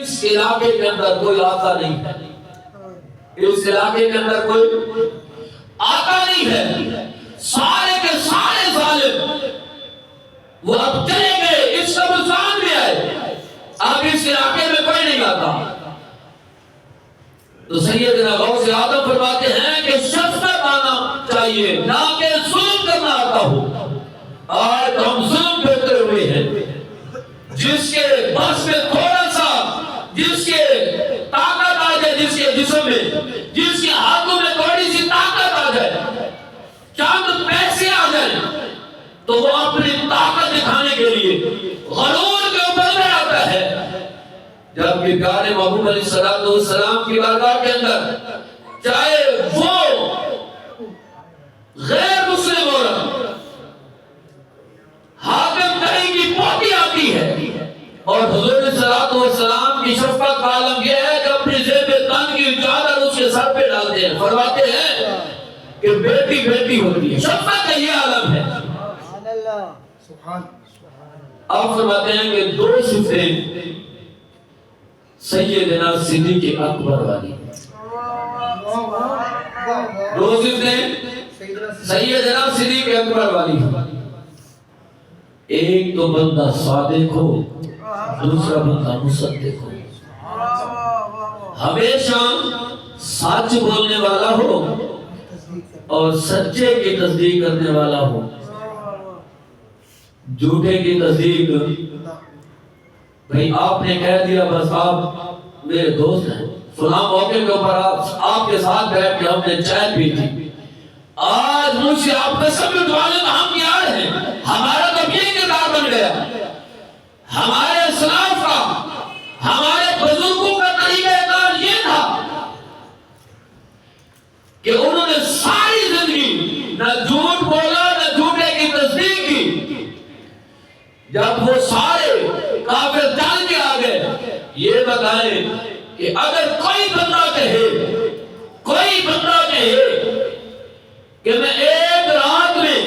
اس علاقے کے اندر کوئی آقا نہیں ہے، اس علاقے کے اندر کوئی آقا نہیں ہے، سارے کے سارے ظالم وہ اب چلے گئے، اس قبرستان میں آئے، اب اس علاقے میں کوئی نہیں آتا۔ تو سیدنا غوث اعظم فرماتے ہیں کہ شفقت آنا چاہیے نہ کہ ظلم کرنا آتا ہو۔ آج ہم ظلم کرتے ہوئے ہیں، جس کے بس میں تھوڑا سا، جس کے طاقت آ جائے، جس کے جسم میں، جس کے ہاتھوں میں تھوڑی سی طاقت آ جائے، چند پیسے آ جائیں، تو وہ اپنی طاقت دکھانے کے لیے غرور کے اوپر میں آتا ہے۔ جبکہ پیارے محبوب علیہ السلام کی بارگاہ کے اندر چاہے وہ غیر مسلم عورت حاکم ترین کی پوتی آتی ہے اور حضور صلی اللہ علیہ وسلم کی شفقت کا عالم یہ ہے کہ اپنی زیب تن کی چادر اس کے سر پہ ڈالتے ہیں، فرماتے ہیں کہ بیٹی بیٹی ہوتی ہے، شفقت کا یہ عالم ہے۔ اب فرماتے ہیں کہ دو صفتیں سیدنا صدیق اکبر والی، دو صفتیں سیدنا صدیق اکبر والی، ایک تو بندہ صادق ہو، دوسرا بندہ مصدق ہو، ہمیشہ سچ بولنے والا ہو اور سچے کی تصدیق کرنے والا ہو، جھوٹے کی تصدیق بھئی آپ نے کہہ دیا بس آپ میرے دوست ہیں، فلاں موقع کے اوپر آپ کے ساتھ بیٹھ کے ہم نے چائے پی تھی، آج مجھ سے آپ قسم اٹھوا لیں تو ہم یار ہیں، ہمارا تو یہ کردار بن گیا، ہمارے اسلاف کا، ہمارے بزرگوں کا طریقہ کار یہ تھا کہ انہوں نے ساری زندگی نہ جھوٹ بولا نہ جھوٹے کی تصدیق کی۔ جب وہ سارے کافر جان کے آ گئے، یہ بتائیں کہ اگر کوئی بندہ کہے کہ میں ایک رات میں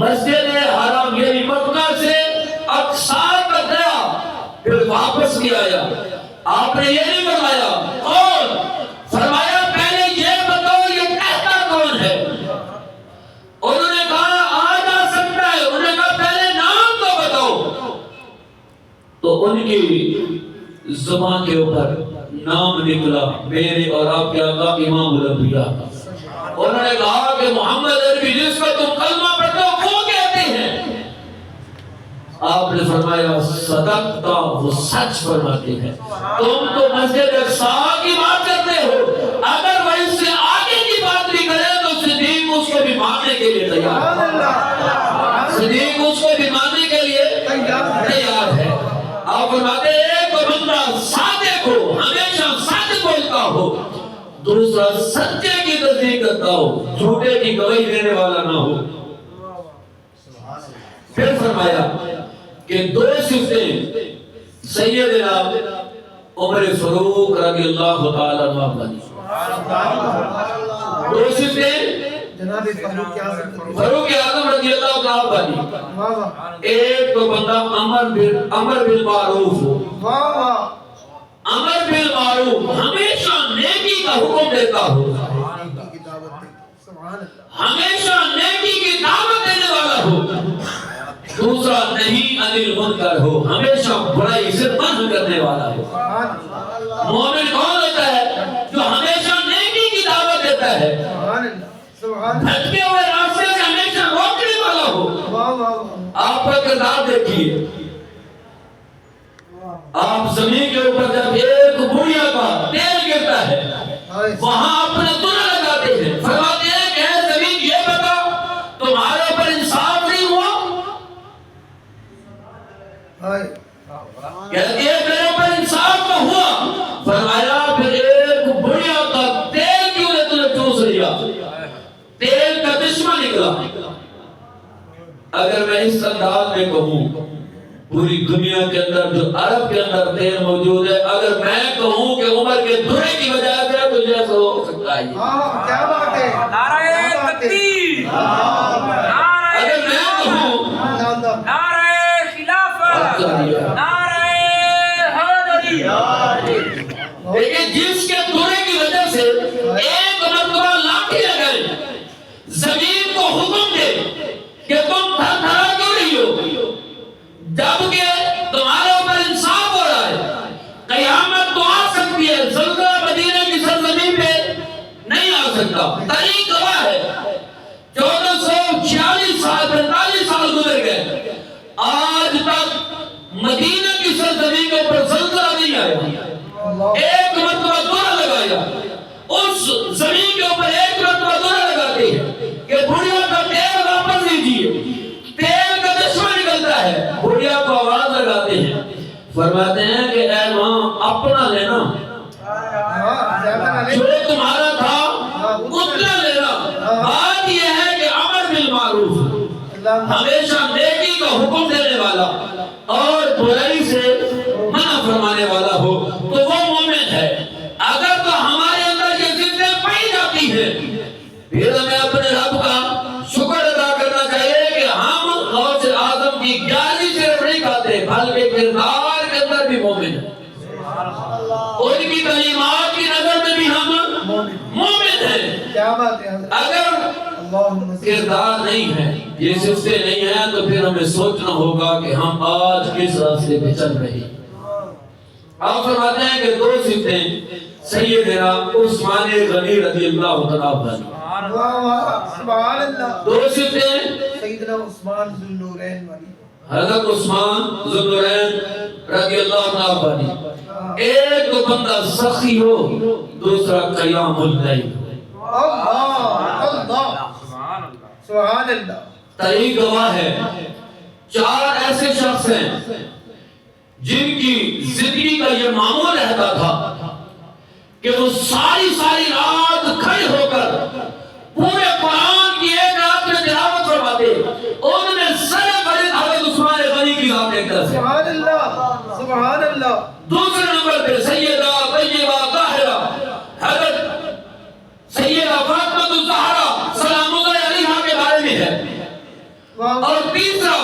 مسجد حرام یعنی مکہ سے اقصی تک گیا پھر واپس نہیں آیا، آپ نے یہ نہیں فرمایا، کون؟ فرمایا پہلے یہ بتاؤ یہ کہتا کون ہے؟ انہوں نے کہا آ جا سکتا ہے، انہوں نے کہا پہلے نام تو بتاؤ، تو ان کی زبان کے اوپر نام نکلا میرے اور آپ کے آقا امام الانبیاء کا۔ انہوں نے کہا کہ محمد عربی جس کو تم کلمہ پڑھتے ہو وہ کہتے ہیں۔ آپ نے فرمایا صدقتا، وہ سچ فرماتے ہیں، تم تو مسجد اقصی کی بات کرتے ہو، اگر وہ اس سے آگے کی بات بھی کرے تو صدیق اس کو بھی ماننے کے لیے تیار ہے، صدیق اس کو بھی ماننے کے لیے تیار ہے۔ آپ فرماتے ہیں ایک بندہ صادق ہو، ہمیشہ سچ بولتا ہو، دوسرا سچے کی تصدیق کرتا ہو، جھوٹے کی گواہی دینے والا نہ ہو۔ پھر فرمایا کہ دو صفتیں سیدنا عمر فاروق رضی اللہ تعالیٰ عنہ، دو صفتیں فاروق اعظم رضی اللہ تعالیٰ عنہ، ایک تو بندہ امر بالمعروف ہو، امر بالمعروف ہمیشہ نیکی کا حکم دیتا ہو، ہمیشہ نیکی کی دعوت دینے والا ہو، دوسرا نہیں عن المنکر ہو، ہمیشہ برائی سے منع کرنے والا ہو۔ مومن کون ہوتا ہے؟ جو ہمیشہ نیکی کی دعوت دیتا ہے، بھٹکے ہوئے راستے سے ہمیشہ روکنے والا ہو۔ آپ کا کردار دیکھیے، آپ زمین کے اوپر جب ایک بڑیا کا تیل گرتا ہے وہاں اپنا دنیا لگاتے ہیں، فرماتے ہیں کہ اے زمین یہ بتا تمہارے اوپر انصاف نہیں ہوا؟ کہتی ہے میرے اوپر انصاف تو ہوا، فرمایا پھر ایک بڑیا کا تیل کیوں نے تمہیں چوس لیا؟ تیل کا دشمن نکلا۔ اگر میں اس انداز میں کہوں پوری دنیا کے اندر جو عرب کے اندر تیل موجود ہے، اگر میں کہوں کہ عمر کے دھرے کی وجہ سے تو جیسا ہو سکتا ہے، کیا بات ہے، نعرہ تکبیر، اگر میں کہوں نعرہ خلافت، نعرہ لیکن جس کے دورے کی وجہ سے ایک مرتبہ لاٹھی لگائے زمین کو حکم دے کہ تم تھر تھرا کیوں رہی ہو جبکہ تمہارے اوپر انصاف ہو رہا ہے قیامت تو آ سکتی ہے زلزلہ مدینہ کی سرزمین پہ نہیں آ سکتا تاریخ گواہ ہے 1446 سال 45 سال گزر گئے آج تک مدینہ کی سرزمین کے اوپر زلزلہ نہیں آیا ایک مرتبہ دورہ لگایا اس زمین کے اوپر ایک مرتبہ دورہ لگاتے ہیں کہ بڑھیا کا تیل واپس لیجیے تیل کا چشمہ نکلتا ہے بڑھیا کو آواز لگاتے ہیں فرماتے ہیں کہ اے ماں اپنا لینا جو تمہارا تھا اتنا لینا بات یہ ہے کہ امر بالمعروف ہمیشہ نیکی کا حکم دینے والا اور برائی سے منع فرمانے والا ہو تو وہ مومن ہے اگر تو ہمارے اندر یہ صفتیں پائی جاتی ہیں پھر ہمیں اپنے رب کا شکر ادا کرنا چاہیے کہ ہم غوث اعظم کی 11ویں صرف نہیں کھاتے بلکہ کردار کے اندر بھی مومن ہے ان کی تعلیمات کی نظر میں بھی ہم مومن ہیں اگر کردار نہیں ہے یہ صفتیں نہیں ہیں تو پھر ہمیں سوچنا ہوگا کہ ہم آج کس راستے پہ چل رہے ہیں آپ فرماتے ہیں کہ 2 صفتیں سیدنا عثمان غنی رضی اللہ عنہ سبحان اللہ 2 صفتیں سیدنا عثمان ذو النورین والی حضرت عثمان ذو النورین رضی اللہ عنہ ایک بندہ سخی ہو دوسرا قیام اللیل اللہ سبحان اللہ تاریخ گواہ ہے 4 ایسے شخص ہیں جن کی زندگی کا یہ معمول رہتا تھا کہ وہ ساری رات کھڑے ہو کر پورے قرآن کی ایک رات میں تلاوت فرماتے ان میں سر بڑے حضرت عثمان غنی کی ذات ایک طرف سبحان اللہ سبحان اللہ دوسرے نمبر پہ سیدہ طیبہ طاہرہ حضرت سیدہ فاطمہ الزہرا سلام اللہ علیہا کے بارے میں ہے اور تیسرا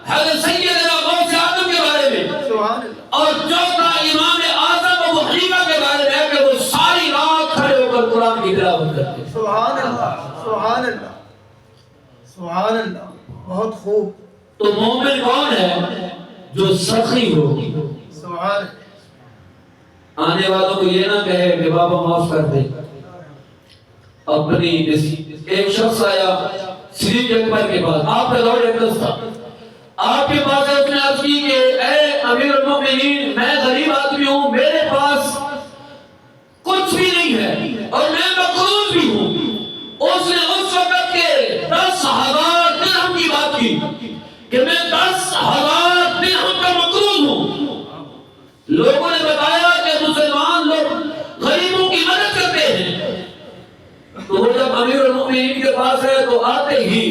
حضرت سیدنا غوث اعظم کے بارے میں سبحان اللہ اور چوتھا امام اعظم ابو حنیفہ کے بارے میں ہے کہ وہ ساری رات کھڑے ہو کر قرآن کی تلاوت کرتے ہیں سبحان اللہ سبحان اللہ سبحان اللہ بہت خوب تو مومن کون ہے جو سخی ہو سبحان آنے والوں کو یہ نہ کہے کہ بابا معاف کر دے اپنی ایک شخص آیا صدیق اکبر کے پاس آپ کا دور اقدس تھا آپ کے پاس اس نے عرض کی کہ اے امیر المؤمنین میں غریب آدمی ہوں میرے پاس کچھ بھی نہیں ہے اور میں مقروض بھی ہوں اس نے اس وقت کے 10,000 درہم کی بات کی کہ میں 10,000 درہم کا مقروض ہوں لوگوں نے بتایا کہ مسلمان لوگ غریبوں کی مدد کرتے ہیں تو وہ جب امیر المؤمنین کے پاس ہے تو آتے ہی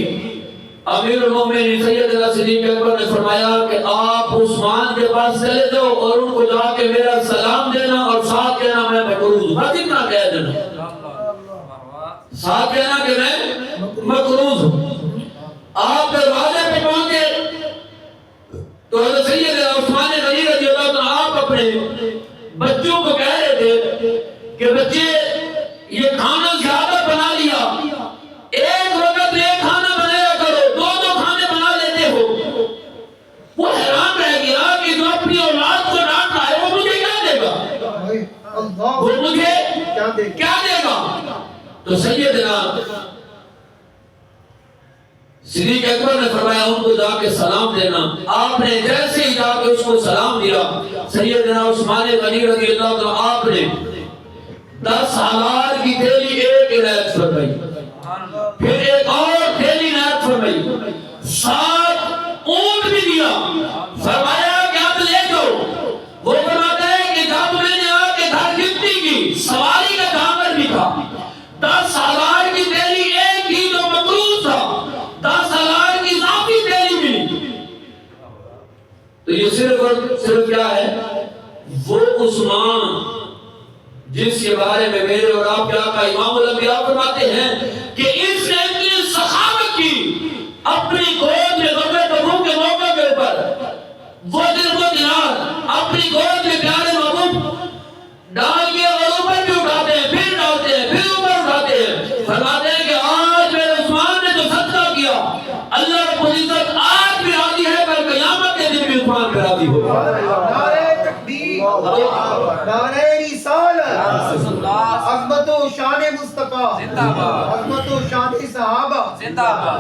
امیر المؤمنین سیدنا صدیق اکبر نے فرمایا کہ آپ عثمان کے پاس چلے جاؤ اور ان کو جا کے میرا سلام دینا اور ساتھ کہنا میں مقروض ہوں بس اتنا کہہ دینا ساتھ کہنا کہ میں مقروض ہوں آپ دروازے پہ پہنچے تو حضرت سیدنا عثمان غنی رضی اللہ عنہ آپ اپنے بچوں کو کہہ رہے تھے کہ بچے یہ کھانا زیادہ بنا لیا ایک وقت ایک کھانا بنایا کرو 2 کھانے بنا لیتے ہو وہ حیران رہ گیا کہ جو اپنی اولاد کو ڈانٹ رہا ہے وہ مجھے کیا دے گا وہ مجھے کیا دے گا تو سیدنا صدیق اکبر نے فرمایا ان کو جا کے سلام دینا آپ نے جیسے ہی جا کے اس کو سلام دیا سیدنا عثمان غنی رضی اللہ عنہ آپ نے 10,000 کی تھیلی ایک عنایت فرمائی پھر ایک اور تھیلی عنایت فرمائی 7 اونٹ بھی دیا فرمایا کہ آپ لے جاؤ وہ فرماتا ہے کہ جب میں نے آ کے گھر گفتی کی سواری کا جانور بھی تھا 10,000 کی تھیلی ایک ہی جو مقروض تھا 10,000 کی اضافی تھیلی ملی تو یہ صرف کیا ہے وہ عثمان جس کے بارے میں میرے اور آپ کے آقا امام الانبیاء فرماتے ہیں کہ اس نے اتنی سخاوت کی اپنی گود میں غزوہ تبوک کے موقع کے اوپر وہ دن وہ دینار اپنی گود میں پیارے فرماتے ہیں کہ آج میرے عثمان نے جو صدقہ کیا اللہ رب العزت آج بھی راضی ہے، کل قیامت کے دن بھی عثمان پہ راضی ہوگا۔ نعرہ تکبیر، نعرہ رسالت، عظمت و شان مصطفیٰ، زندہ باد، عظمت و شان صحابہ، زندہ باد۔